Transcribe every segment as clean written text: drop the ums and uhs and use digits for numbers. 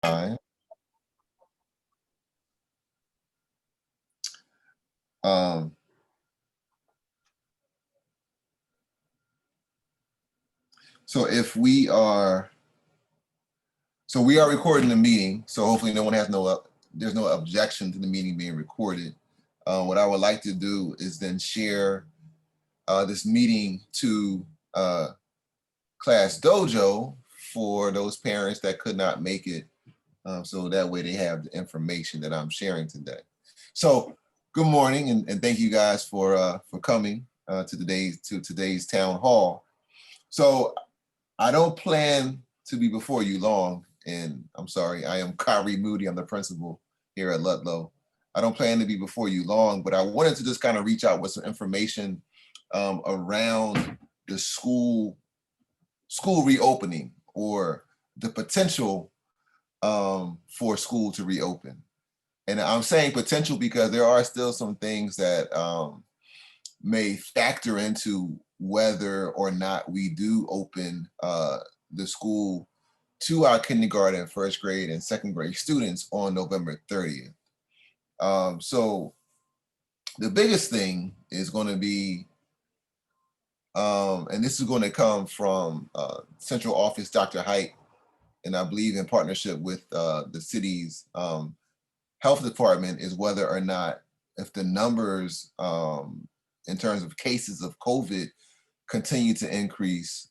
Time. Um, so if we are, so we are recording the meeting. So hopefully no one has there's no objection to the meeting being recorded. What I would like to do is then share this meeting to Class Dojo for those parents that could not make it. So that way they have the information that I'm sharing today. So good morning and thank you guys for coming to today's town hall. So I don't plan to be before you long, and I'm sorry, I am Kyrie Moody. I'm the principal here at Ludlow. I don't plan to be before you long, but I wanted to just kind of reach out with some information around the school reopening or the potential for school to reopen. And I'm saying potential because there are still some things that may factor into whether or not we do open the school to our kindergarten, first grade, and second grade students on November 30th. So the biggest thing is going to be, and this is going to come from Central Office Dr. Height, and I believe in partnership with the city's health department, is whether or not if the numbers in terms of cases of COVID continue to increase,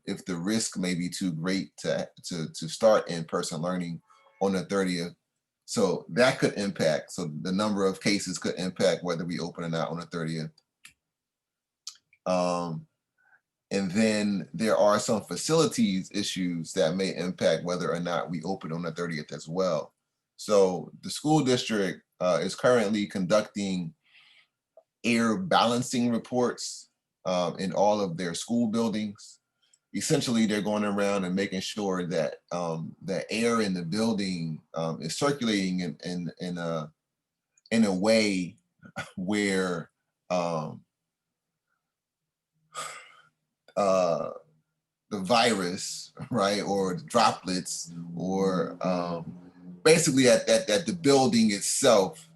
if the risk may be too great to start in-person learning on the 30th. So that could impact, so the number of cases could impact whether we open or not on the 30th. And then there are some facilities issues that may impact whether or not we open on the 30th as well. So the school district is currently conducting air balancing reports in all of their school buildings. Essentially, they're going around and making sure that the air in the building is circulating in a way where the virus, right, or droplets, or basically that the building itself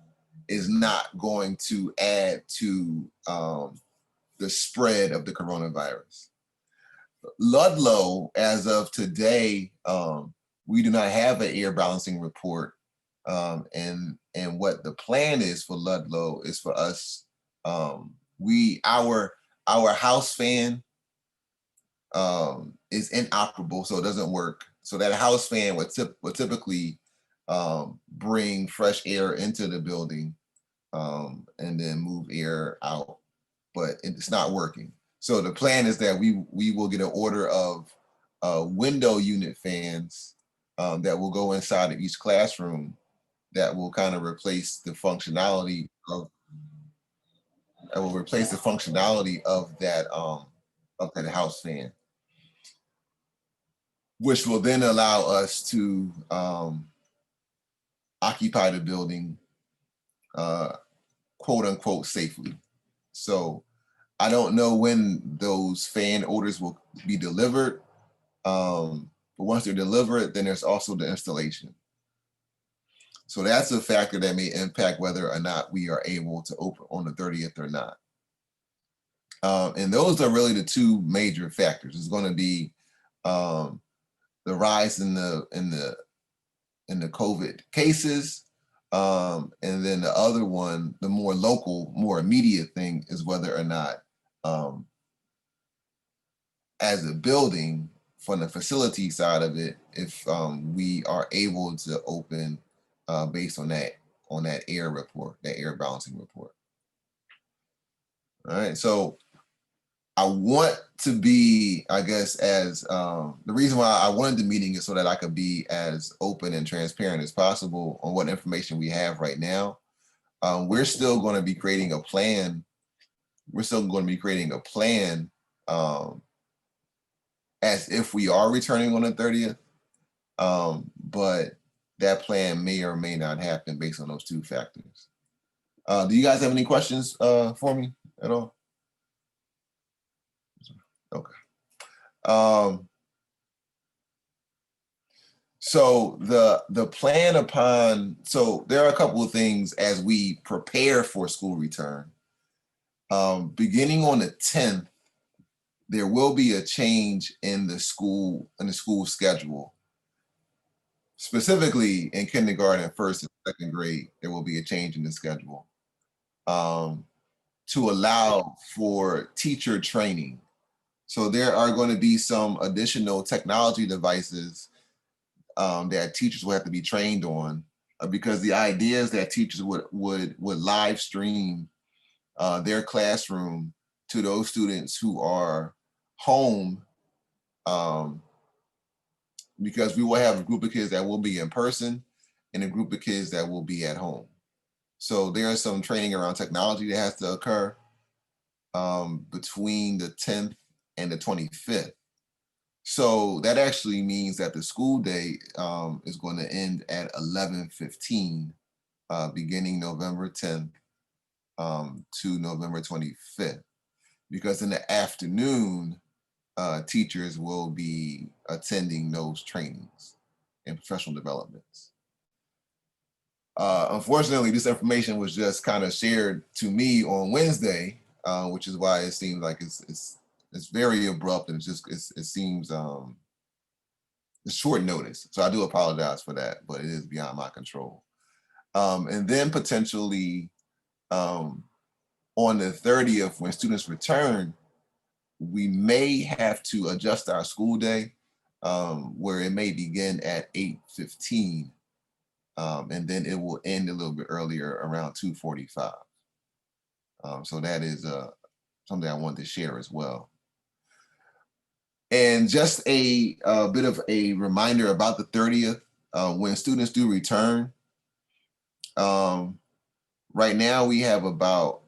is not going to add to the spread of the coronavirus. Ludlow, as of today, we do not have an air balancing report, and what the plan is for Ludlow is for us. Our house fan is inoperable, so it doesn't work. So that house fan would typically bring fresh air into the building and then move air out, but it's not working. So the plan is that we will get an order of window unit fans that will go inside of each classroom that will kind of replace the functionality of that house fan, which will then allow us to occupy the building, quote unquote, safely. So I don't know when those fan orders will be delivered, but once they're delivered, then there's also the installation. So that's a factor that may impact whether or not we are able to open on the 30th or not. And those are really the two major factors. It's going to be the rise in the COVID cases, and then the other one, the more local, more immediate thing, is whether or not, as a building, from the facility side of it, if we are able to open based on that air report, that air balancing report. All right, so I want to be, I guess, as the reason why I wanted the meeting is so that I could be as open and transparent as possible on what information we have right now. We're still going to be creating a plan. We're still going to be creating a plan as if we are returning on the 30th. But that plan may or may not happen based on those two factors. Do you guys have any questions for me at all? Okay. So the plan upon, so there are a couple of things as we prepare for school return. Beginning on the 10th, there will be a change in the school schedule. Specifically in kindergarten, first and second grade, there will be a change in the schedule to allow for teacher training. So there are going to be some additional technology devices that teachers will have to be trained on, because the idea is that teachers would live stream their classroom to those students who are home, because we will have a group of kids that will be in person and a group of kids that will be at home. So there is some training around technology that has to occur between the 10th and the 25th. So that actually means that the school day is going to end at 11:15, beginning November 10th to November 25th, because in the afternoon, teachers will be attending those trainings and professional developments. Unfortunately, this information was just kind of shared to me on Wednesday, which is why it seems like it's very abrupt, and it seems it's short notice. So I do apologize for that, but it is beyond my control. And then potentially on the 30th, when students return, we may have to adjust our school day, where it may begin at 8:15, and then it will end a little bit earlier, around 2:45. So that is something I wanted to share as well. And just a bit of a reminder about the 30th, when students do return. Right now we have about,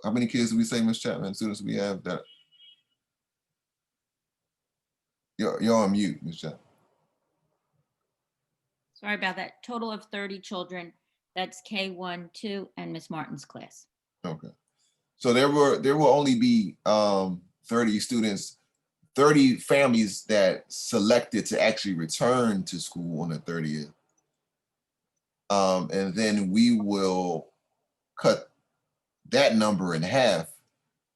how many kids do we say, Ms. Chapman, students we have that? You're on mute, Ms. Chapman. Sorry about that. Total of 30 children. That's K1, 2, and Miss Martin's class. Okay. So there will only be 30 students, 30 families that selected to actually return to school on the 30th. And then we will cut that number in half.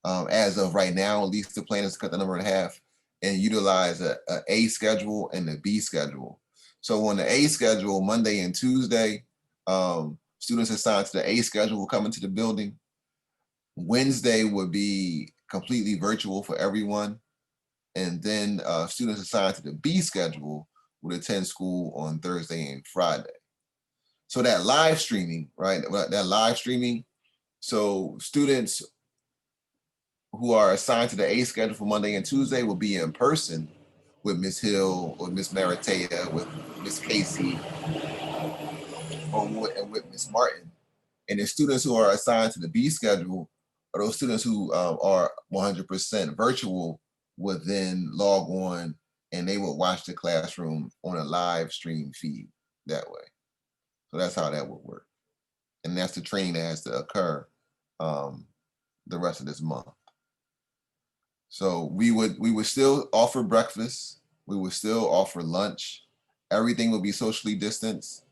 As of right now, at least the plan is to cut the number in half and utilize a schedule and a B schedule. So on the A schedule, Monday and Tuesday, students assigned to the A schedule will come into the building. Wednesday would be completely virtual for everyone. And then students assigned to the B schedule would attend school on Thursday and Friday. So that live streaming, right? That live streaming, so students who are assigned to the A schedule for Monday and Tuesday will be in person with Ms. Hill or Ms. Maritea, with Ms. Casey, or with Ms. Martin. And the students who are assigned to the B schedule, or those students who are 100% virtual, would then log on and they would watch the classroom on a live stream feed that way. So that's how that would work. And that's the training that has to occur the rest of this month. So we would still offer breakfast. We would still offer lunch. Everything will be socially distanced.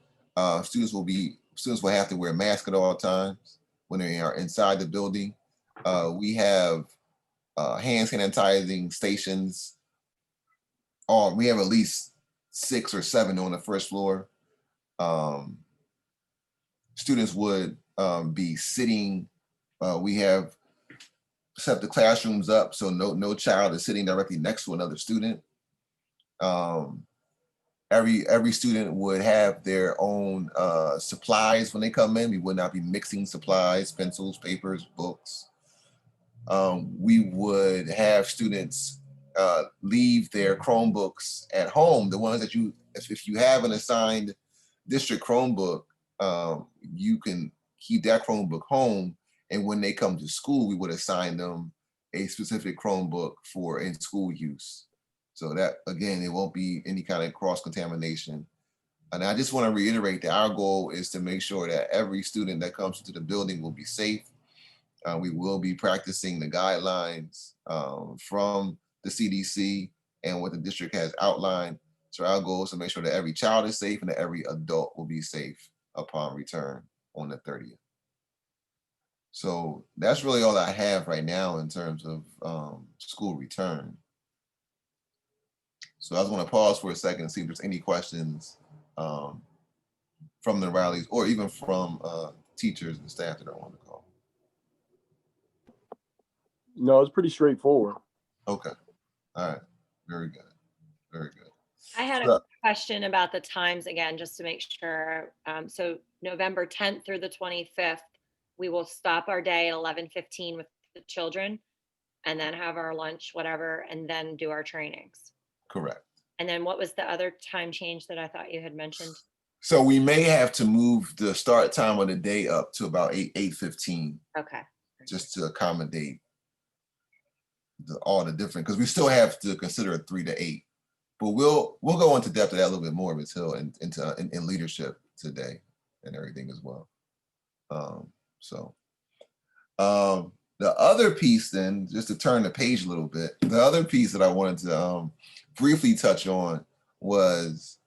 Students will have to wear masks at all times when they are inside the building. We have hand sanitizing stations. We have at least 6 or 7 on the first floor. Students would be sitting. We have set the classrooms up so no child is sitting directly next to another student. Every student would have their own supplies when they come in. We would not be mixing supplies, pencils, papers, books. We would have students leave their Chromebooks at home. The ones that if you have an assigned district Chromebook, you can keep that Chromebook home. And when they come to school, we would assign them a specific Chromebook for in-school use. So that, again, it won't be any kind of cross-contamination. And I just want to reiterate that our goal is to make sure that every student that comes into the building will be safe. We will be practicing the guidelines from the CDC and what the district has outlined. So our goal is to make sure that every child is safe and that every adult will be safe upon return on the 30th. So that's really all I have right now in terms of school return. So I just want to pause for a second and see if there's any questions from the rallies or even from teachers and staff that I want to call. No, it's pretty straightforward. Okay. All right. Very good. Very good. I had a question about the times again, just to make sure. So November 10th through the 25th, we will stop our day at 11:15 with the children and then have our lunch, whatever, and then do our trainings. Correct. And then what was the other time change that I thought you had mentioned? So we may have to move the start time of the day up to about 8:15. Okay. Just to accommodate all the different, because we still have to consider a 3 to 8. But we'll go into depth of that a little bit more, Ms. Hill, in leadership today and everything as well. The other piece then, just to turn the page a little bit, the other piece that I wanted to briefly touch on was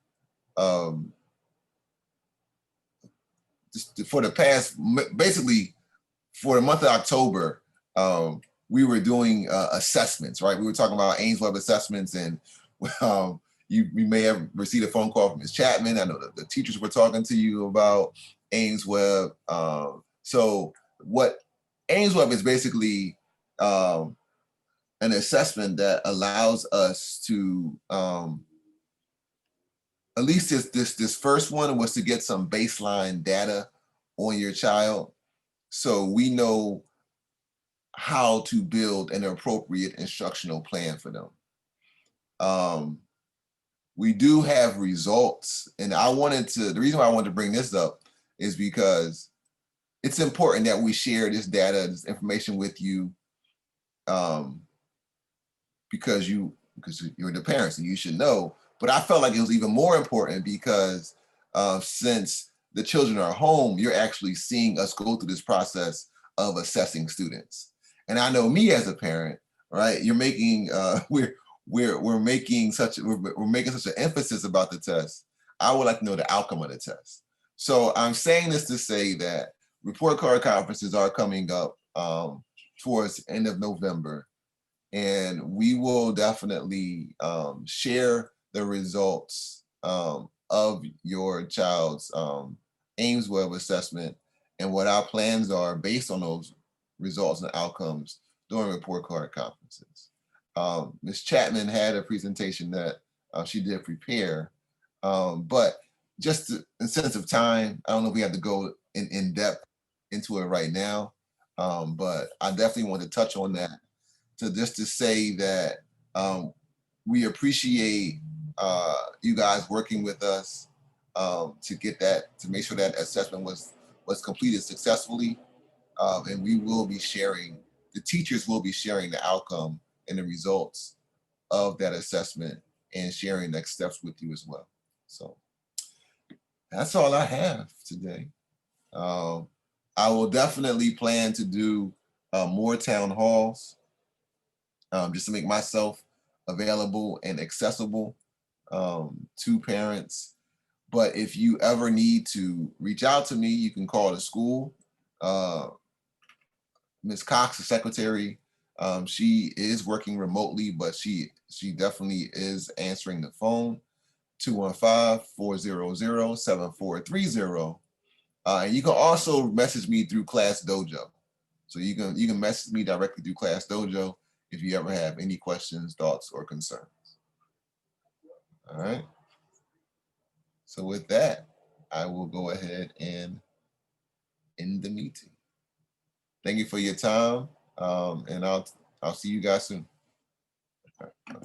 just for the past, basically for the month of October, we were doing assessments, right? We were talking about Ames Web assessments, and you may have received a phone call from Ms. Chapman. I know that the teachers were talking to you about Ames Web. So what Ames Web is basically an assessment that allows us to, at least this first one was to get some baseline data on your child, so we know how to build an appropriate instructional plan for them. We do have results, and the reason why I wanted to bring this up is because it's important that we share this data, this information with you, because you're the parents and you should know. But I felt like it was even more important because since the children are home, you're actually seeing us go through this process of assessing students. And I know me as a parent, right? You're making we're making such an emphasis about the test. I would like to know the outcome of the test. So I'm saying this to say that report card conferences are coming up towards the end of November, and we will definitely share the results of your child's Ames Web assessment and what our plans are based on those results and outcomes during report card conferences. Ms. Chapman had a presentation that she did prepare, but just in sense of time, I don't know if we have to go in depth into it right now, but I definitely want to touch on that to say that we appreciate you guys working with us to make sure that assessment was completed successfully, and we will be sharing. The teachers will be sharing the outcome and the results of that assessment and sharing next steps with you as well. So that's all I have today. I will definitely plan to do more town halls just to make myself available and accessible to parents. But if you ever need to reach out to me, you can call the school. Ms. Cox, the secretary, she is working remotely, but she definitely is answering the phone, 215-400-7430. And you can also message me through Class Dojo. So you can message me directly through Class Dojo if you ever have any questions, thoughts, or concerns. All right. So with that, I will go ahead and end the meeting. Thank you for your time, and I'll see you guys soon. All right.